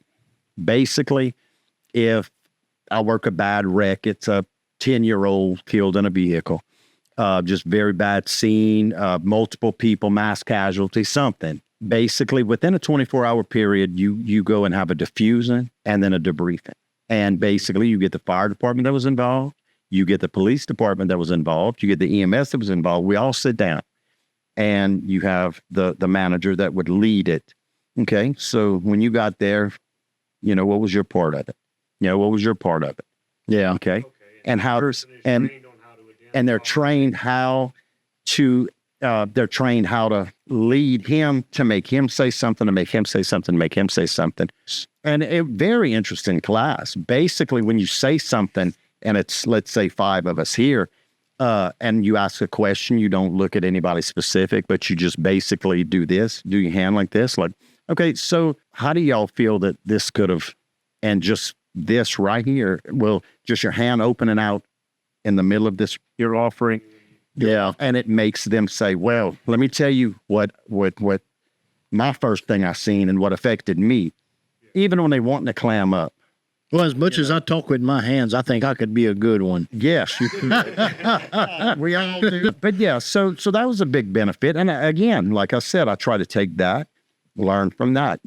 Speaker 3: Basically, if I work a bad wreck, it's a 10-year-old killed in a vehicle, just very bad scene, multiple people, mass casualty, something. Basically, within a 24-hour period, you go and have a diffusing and then a debriefing. And basically, you get the fire department that was involved, you get the police department that was involved, you get the EMS that was involved. We all sit down, and you have the manager that would lead it. Okay, so when you got there, what was your part of it? What was your part of it?
Speaker 2: Yeah.
Speaker 3: Okay. And how they're trained how to lead him, to make him say something, to make him say something, to make him say something. And a very interesting class. Basically, when you say something, and it's, let's say 5 of us here, and you ask a question, you don't look at anybody specific, but you just basically do this, do your hand like this, like, okay, so how do y'all feel that this could have, and just this right here, well, just your hand opening out in the middle of this, you're offering.
Speaker 2: Yeah.
Speaker 3: And it makes them say, well, let me tell you what my first thing I seen and what affected me, even when they wanting to clam up.
Speaker 2: Well, as much as I talk with my hands, I think I could be a good one.
Speaker 3: Yes, you could. We all do. But yeah, so that was a big benefit. And again, like I said, I try to take that, learn from that.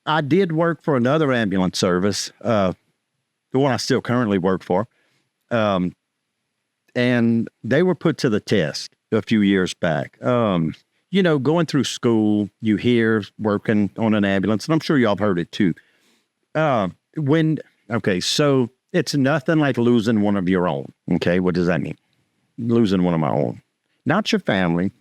Speaker 3: I did work for another ambulance service, the one I still currently work for. And they were put to the test a few years back. Going through school, you hear working on an ambulance, and I'm sure y'all have heard it too. So it's nothing like losing one of your own. Okay, what does that mean? Losing one of my own, not your family,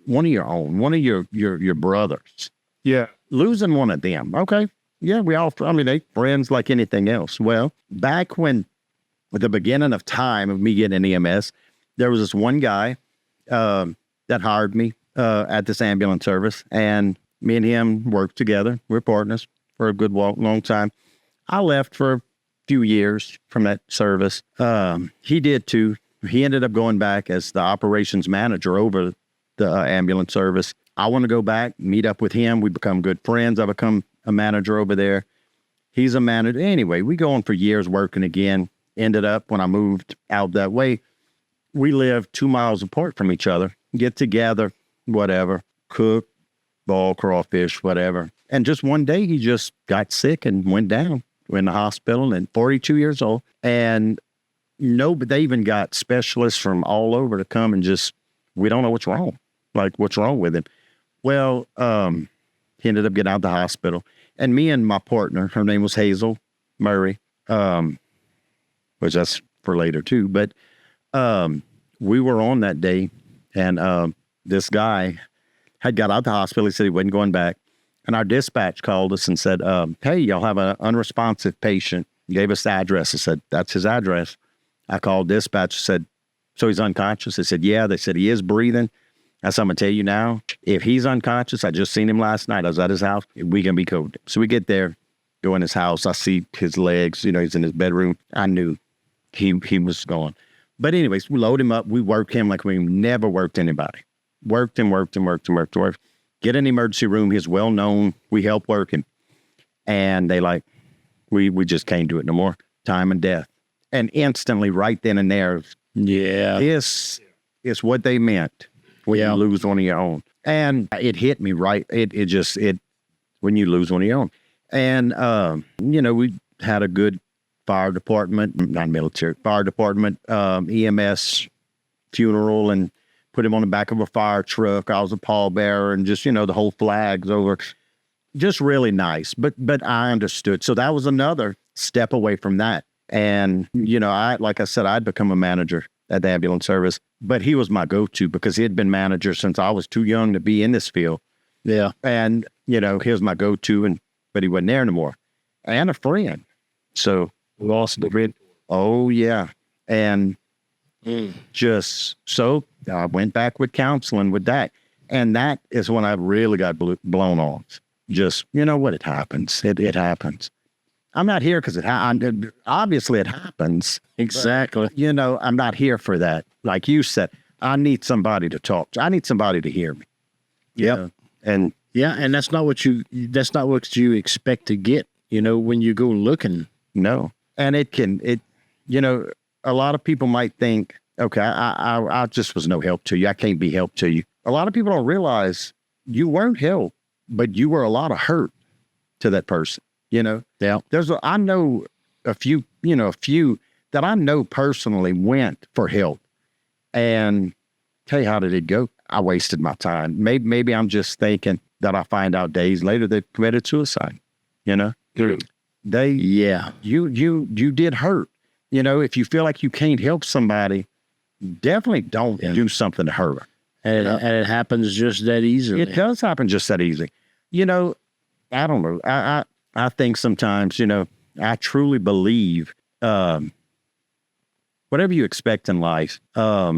Speaker 3: one of your own, one of your brothers.
Speaker 4: Yeah,
Speaker 3: losing one of them. Okay, yeah, they friends like anything else. Well, back when, at the beginning of time of me getting an EMS, there was this one guy that hired me at this ambulance service, and me and him worked together. We're partners for a good long time. I left for a few years from that service. He did too. He ended up going back as the operations manager over the ambulance service. I want to go back, meet up with him. We become good friends. I become a manager over there. He's a manager. Anyway, we go on for years working again. Ended up, when I moved out that way, we lived 2 miles apart from each other. Get together, whatever, cook, ball, crawfish, whatever. And just one day, he just got sick and went down in the hospital, and 42 years old. And but they even got specialists from all over to come and just, we don't know what's wrong. Like, what's wrong with him? Well, he ended up getting out of the hospital. And me and my partner, her name was Hazel Murray, which that's for later too. But we were on that day, and this guy had got out of the hospital. He said he wasn't going back. And our dispatch called us and said, hey, y'all have an unresponsive patient. Gave us the address. I said, that's his address. I called dispatch, said, so he's unconscious? They said, yeah. They said, he is breathing. I said, I'm going to tell you now, if he's unconscious, I just seen him last night. I was at his house. We can be coded. So we get there, go in his house. I see his legs. He's in his bedroom. I knew he was gone. But anyways, we load him up. We work him like we never worked anybody. Worked him. Get in the emergency room. He's well known. We help work him. And they like, we just can't do it no more. Time and death. And instantly, right then and there, it's what they meant when you lose one of your own. And it hit me right. It when you lose one of your own. And, we had a good fire department, not military, fire department, EMS funeral, and put him on the back of a fire truck. I was a pallbearer, and just, the whole flags over. Just really nice. But I understood. So that was another step away from that. And, like I said, I'd become a manager at the ambulance service, but he was my go-to because he had been manager since I was too young to be in this field.
Speaker 2: Yeah.
Speaker 3: And, he was my go-to, but he wasn't there anymore. And a friend. So
Speaker 4: Lost the friend.
Speaker 3: Oh, yeah. And just so I went back with counseling with that. And that is when I really got blown off. Just, it happens. It happens. I'm not here because obviously it happens.
Speaker 2: Exactly.
Speaker 3: But, I'm not here for that. Like you said, I need somebody to talk to. I need somebody to hear me.
Speaker 2: Yep.
Speaker 3: And
Speaker 2: and that's not what you expect to get, when you go looking.
Speaker 3: No. And a lot of people might think, okay, I just was no help to you. I can't be help to you. A lot of people don't realize you weren't help, but you were a lot of hurt to that person. Yeah. I know a few that I know personally went for help, and hey, how did it go? I wasted my time. Maybe I'm just thinking that I find out days later they committed suicide. You did hurt. If you feel like you can't help somebody, definitely don't do something to hurt her.
Speaker 2: And it happens just that easily.
Speaker 3: It does happen just that easy. I don't know. I think sometimes, I truly believe, whatever you expect in life, how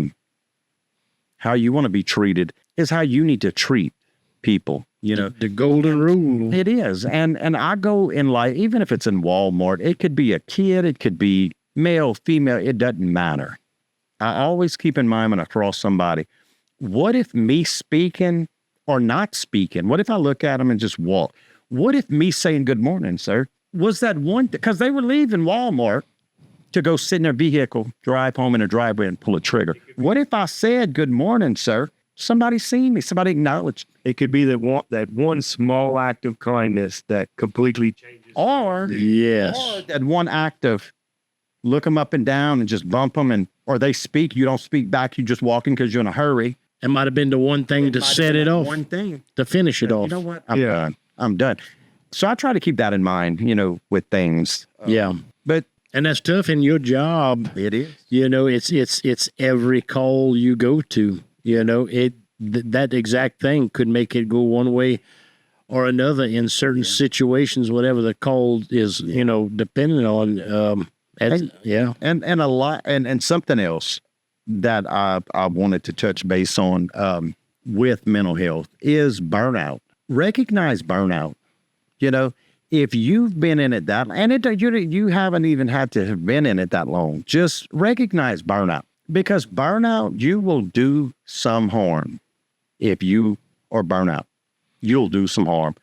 Speaker 3: you want to be treated is how you need to treat people,
Speaker 2: The golden rule.
Speaker 3: It is. And I go in life, even if it's in Walmart, it could be a kid, it could be male, female, it doesn't matter. I always keep in mind when I cross somebody, what if me speaking or not speaking, what if I look at them and just walk? What if me saying good morning, sir, was that one, because they were leaving Walmart to go sit in their vehicle, drive home in a driveway and pull a trigger. What if I said good morning, sir? Somebody seen me, somebody acknowledged.
Speaker 4: It could be that one small act of kindness that completely changes.
Speaker 3: Or that one act of look them up and down and just bump them, or they speak, you don't speak back, you just walking because you're in a hurry.
Speaker 2: It might have been the one thing to set it off.
Speaker 3: One thing.
Speaker 2: To finish it off.
Speaker 3: You know what? I'm done. So I try to keep that in mind, with things.
Speaker 2: And that's tough in your job.
Speaker 3: It is.
Speaker 2: It's every call you go to. That exact thing could make it go one way or another in certain situations, whatever the call is, depending on. And
Speaker 3: a lot, and something else that I wanted to touch base on with mental health is burnout. Recognize burnout. If you've been in it that, and you haven't even had to have been in it that long, just recognize burnout, because burnout, you will do some harm. If you are burnout, you'll do some harm.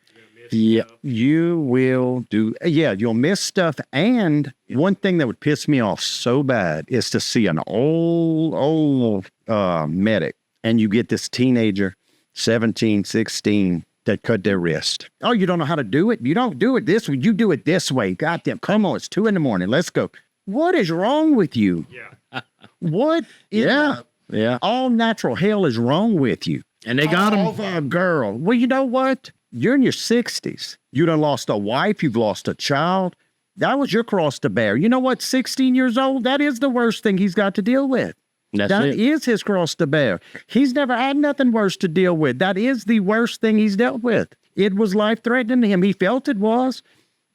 Speaker 2: Yeah.
Speaker 3: You will do, you'll miss stuff. And one thing that would piss me off so bad is to see an old medic and you get this teenager, 17, 16, that cut their wrist. Oh, you don't know how to do it? You don't do it this way. You do it this way. Goddamn, come on, it's 2 a.m. Let's go. What is wrong with you?
Speaker 1: Yeah.
Speaker 3: What is all natural hell is wrong with you?
Speaker 2: And they got him.
Speaker 3: Over a girl. Well, you know what? You're in your 60s. You done lost a wife. You've lost a child. That was your cross to bear. You know what? 16 years old, that is the worst thing he's got to deal with. That is his cross to bear. He's never had nothing worse to deal with. That is the worst thing he's dealt with. It was life-threatening to him. He felt it was.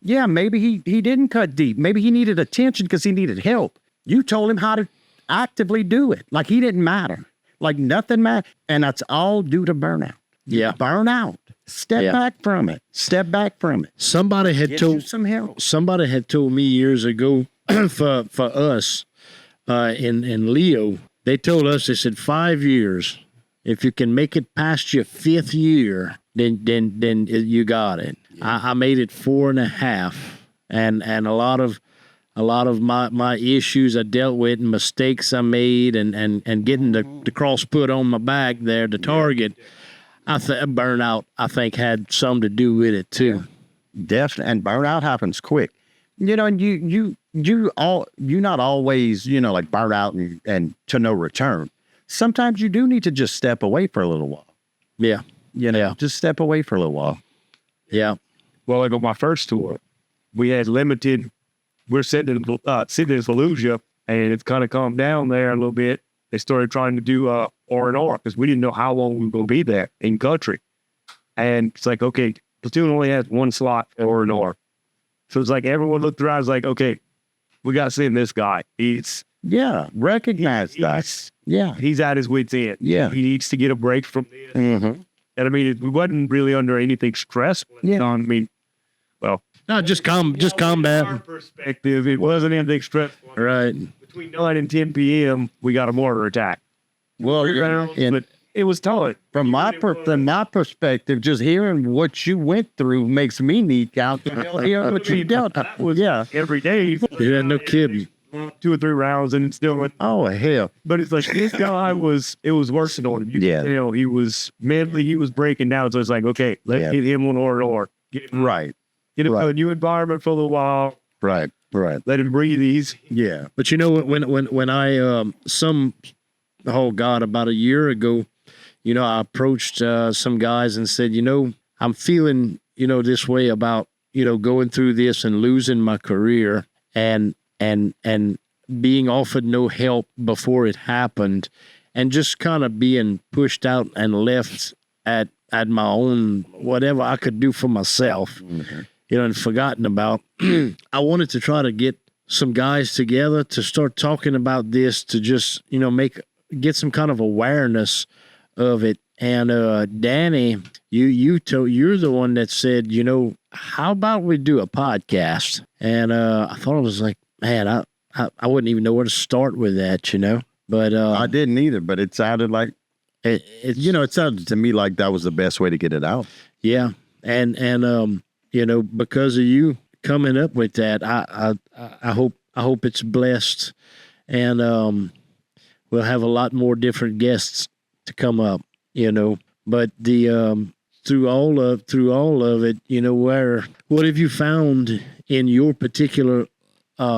Speaker 3: Yeah, maybe he didn't cut deep. Maybe he needed attention because he needed help. You told him how to actively do it. Like he didn't matter. Like nothing mattered. And that's all due to burnout.
Speaker 2: Yeah.
Speaker 3: Burnout. Step back from it. Step back from it.
Speaker 2: Somebody had told
Speaker 3: some help.
Speaker 2: Somebody had told me years ago for us in Leo, they told us, they said 5 years. If you can make it past your 5th year, then you got it. Yeah. I made it 4.5, and a lot of my issues I dealt with and mistakes I made and getting the cross put on my back there, the target. Burnout, I think, had some to do with it too.
Speaker 3: Definitely, and burnout happens quick. You know, and you not always, like burn out and to no return. Sometimes you do need to just step away for a little while.
Speaker 2: Yeah.
Speaker 3: Just step away for a little while.
Speaker 2: Yeah.
Speaker 4: Well, like on my first tour, we had limited. We're sitting in Fallujah, and it's kind of calmed down there a little bit. They started trying to do R&R because we didn't know how long we were going to be there in country. And it's like, okay, platoon only has 1 slot for R&R. So it's like everyone looked around, was like, okay, we got to send this guy.
Speaker 3: Recognize that. Yeah.
Speaker 4: He's at his wit's end.
Speaker 3: Yeah.
Speaker 4: He needs to get a break from this.
Speaker 3: Mm-hmm.
Speaker 4: And I mean, we wasn't really under anything stressful.
Speaker 3: Yeah.
Speaker 4: I mean, well.
Speaker 2: No, just combat.
Speaker 4: From our perspective, it wasn't anything stressful.
Speaker 2: Right.
Speaker 4: Between 9 and 10 p.m., we got a mortar attack.
Speaker 3: Well,
Speaker 4: but it was tough.
Speaker 3: From my perspective, just hearing what you went through makes me need out to hear what you dealt with. Yeah.
Speaker 4: Every day.
Speaker 2: Yeah, no kidding.
Speaker 4: 2 or 3 rounds and it's still went.
Speaker 3: Oh, hell.
Speaker 4: But it's like, this guy it was worse on him. He was mentally, he was breaking down. So it's like, okay, let's get him on or.
Speaker 3: Right.
Speaker 4: Get him a new environment for a little while.
Speaker 3: Right.
Speaker 4: Let him breathe easy.
Speaker 3: Yeah.
Speaker 2: But you know, when I, about a year ago, I approached some guys and said, I'm feeling, this way about, going through this and losing my career and being offered no help before it happened and just kind of being pushed out and left at my own, whatever I could do for myself, and forgotten about. I wanted to try to get some guys together to start talking about this, to just, get some kind of awareness of it. And Danny, you're the one that said, how about we do a podcast? And I thought, it was like, man, I wouldn't even know where to start with that, But
Speaker 3: I didn't either, but it sounded like it sounded to me like that was the best way to get it out.
Speaker 2: Yeah. And because of you coming up with that, I hope it's blessed, and we'll have a lot more different guests to come up, But the through all of it, what have you found in your particular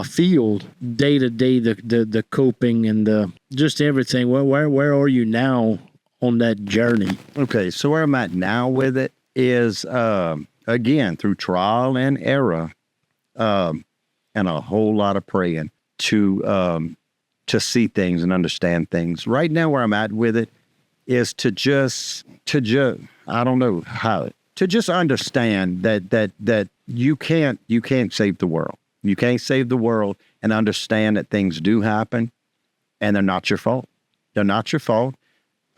Speaker 2: field, day to day, the coping and the just everything? Where are you now on that journey?
Speaker 3: Okay, so where I'm at now with it is again through trial and error, and a whole lot of praying to see things and understand things. Right now, where I'm at with it is to just I don't know how to just understand that you can't save the world. You can't save the world, and understand that things do happen, and they're not your fault. They're not your fault.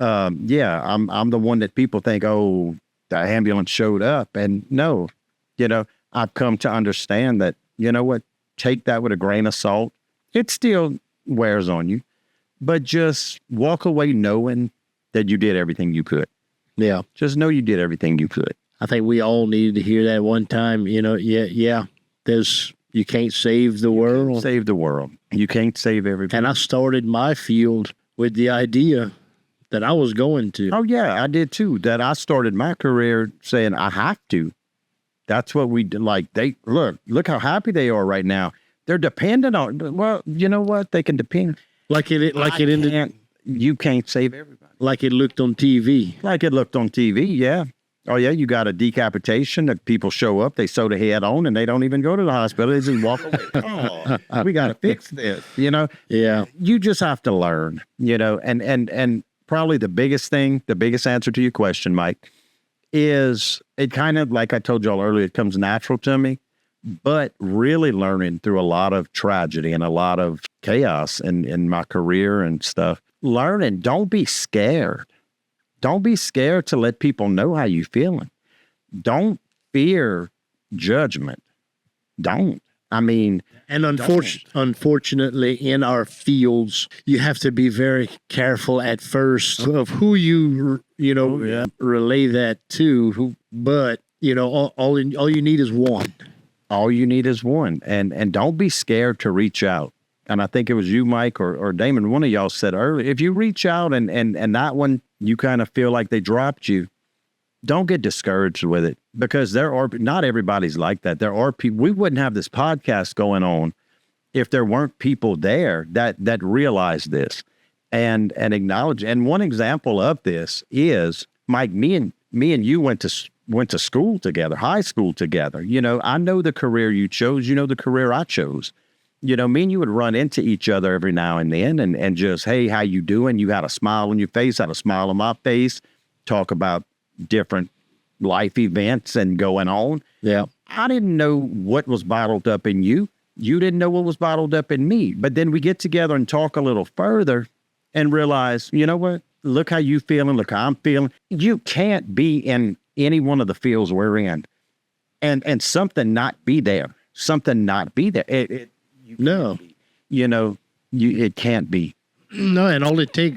Speaker 3: I'm the one that people think, oh, the ambulance showed up, and no, I've come to understand that, what, take that with a grain of salt. It still wears on you, but just walk away knowing that you did everything you could.
Speaker 2: Yeah.
Speaker 3: Just know you did everything you could.
Speaker 2: I think we all needed to hear that one time. Yeah. You can't save the world.
Speaker 3: Save the world. You can't save everybody.
Speaker 2: And I started my field with the idea that I was going to.
Speaker 3: Oh yeah, I did too. That I started my career saying I have to. That's what we did. Like they look how happy they are right now. They're dependent on. Well, you know what? They can depend. You can't save everybody.
Speaker 2: Like it looked on TV.
Speaker 3: Like it looked on TV. Yeah. Oh yeah, you got a decapitation that people show up, they sew the head on, and they don't even go to the hospital. They just walk away. Oh, we got to fix this.
Speaker 2: Yeah.
Speaker 3: You just have to learn. And probably the biggest answer to your question, Mike, is it kind of like I told y'all earlier. It comes natural to me, but really learning through a lot of tragedy and a lot of chaos in my career and stuff. Learning, don't be scared. Don't be scared to let people know how you're feeling. Don't fear judgment. Don't. I mean,
Speaker 2: and unfortunately, in our fields, you have to be very careful at first of who you relay that to. But all you need is one.
Speaker 3: All you need is one, and don't be scared to reach out. And I think it was you, Mike, or Damon, one of y'all said earlier, if you reach out and that one, you kind of feel like they dropped you, don't get discouraged with it, because not everybody's like that. There are people, we wouldn't have this podcast going on if there weren't people there that realize this and acknowledge. And one example of this is, Mike, me and you went to school together, high school together. I know the career you chose, the career I chose. Me and you would run into each other every now and then and just, hey, how you doing? You had a smile on your face, had a smile on my face, talk about different life events and going on.
Speaker 2: Yeah.
Speaker 3: I didn't know what was bottled up in you. You didn't know what was bottled up in me. But then we get together and talk a little further and realize, you know what? Look how you feeling. Look how I'm feeling. You can't be in any one of the fields we're in and something not be there. Something not be there.
Speaker 2: No,
Speaker 3: it can't be.
Speaker 2: No, and all it took,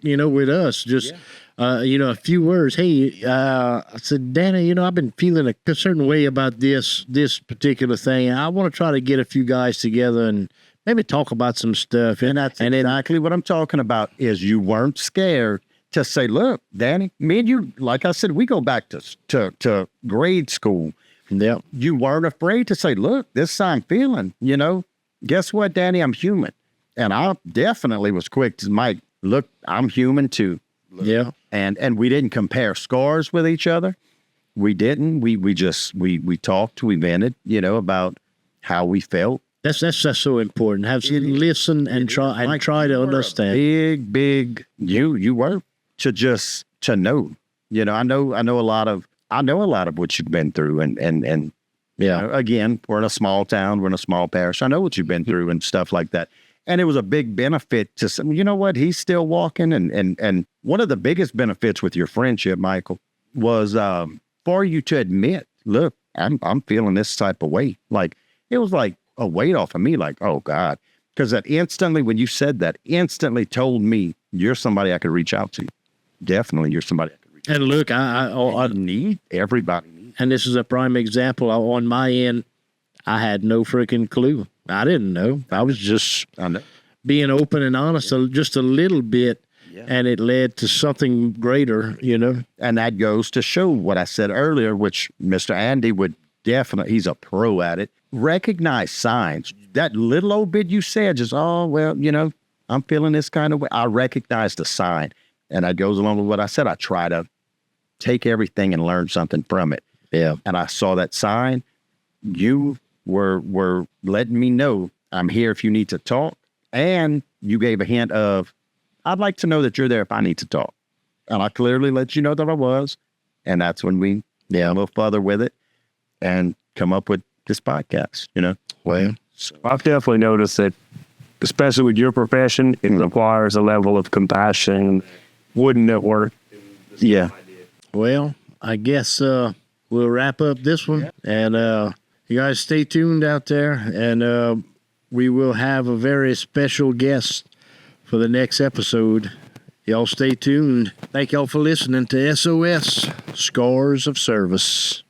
Speaker 2: with us, just, a few words. Hey, I said, Danny, I've been feeling a certain way about this particular thing. I want to try to get a few guys together and maybe talk about some stuff.
Speaker 3: And that's exactly what I'm talking about. Is you weren't scared to say, look, Danny, me and you, like I said, we go back to grade school.
Speaker 2: Yeah.
Speaker 3: You weren't afraid to say, look, this is how I'm feeling, Guess what, Danny? I'm human. And I definitely was quick to, Mike, look, I'm human too.
Speaker 2: Yeah.
Speaker 3: And we didn't compare scars with each other. We didn't. We talked, we vented, about how we felt.
Speaker 2: That's so important. Have to listen and try to understand.
Speaker 3: Big, you were to know, I know a lot of what you've been through and
Speaker 2: yeah.
Speaker 3: Again, we're in a small town, we're in a small parish. I know what you've been through and stuff like that. And it was a big benefit to some, he's still walking. And one of the biggest benefits with your friendship, Michael, was for you to admit, look, I'm feeling this type of weight. Like, it was like a weight off of me, like, oh God. Because that instantly, when you said that, instantly told me, you're somebody I could reach out to. Definitely, you're somebody I could reach out to.
Speaker 2: And look, I
Speaker 3: need everybody.
Speaker 2: And this is a prime example. On my end, I had no freaking clue. I didn't know. I was just being open and honest just a little bit, and it led to something greater,
Speaker 3: And that goes to show what I said earlier, which Mr. Andy would definitely, he's a pro at it. Recognize signs. That little old bit you said, just, oh, well, I'm feeling this kind of way. I recognize the sign. And that goes along with what I said. I try to take everything and learn something from it.
Speaker 2: Yeah.
Speaker 3: And I saw that sign. You were letting me know I'm here if you need to talk. And you gave a hint of, I'd like to know that you're there if I need to talk. And I clearly let you know that I was. And that's when we a little further with it and come up with this podcast,
Speaker 2: Well,
Speaker 4: so I've definitely noticed that, especially with your profession, it requires a level of compassion. Wouldn't it work?
Speaker 3: Yeah.
Speaker 2: Well, I guess we'll wrap up this one. And you guys stay tuned out there. And we will have a very special guest for the next episode. Y'all stay tuned. Thank y'all for listening to SOS Scars of Service.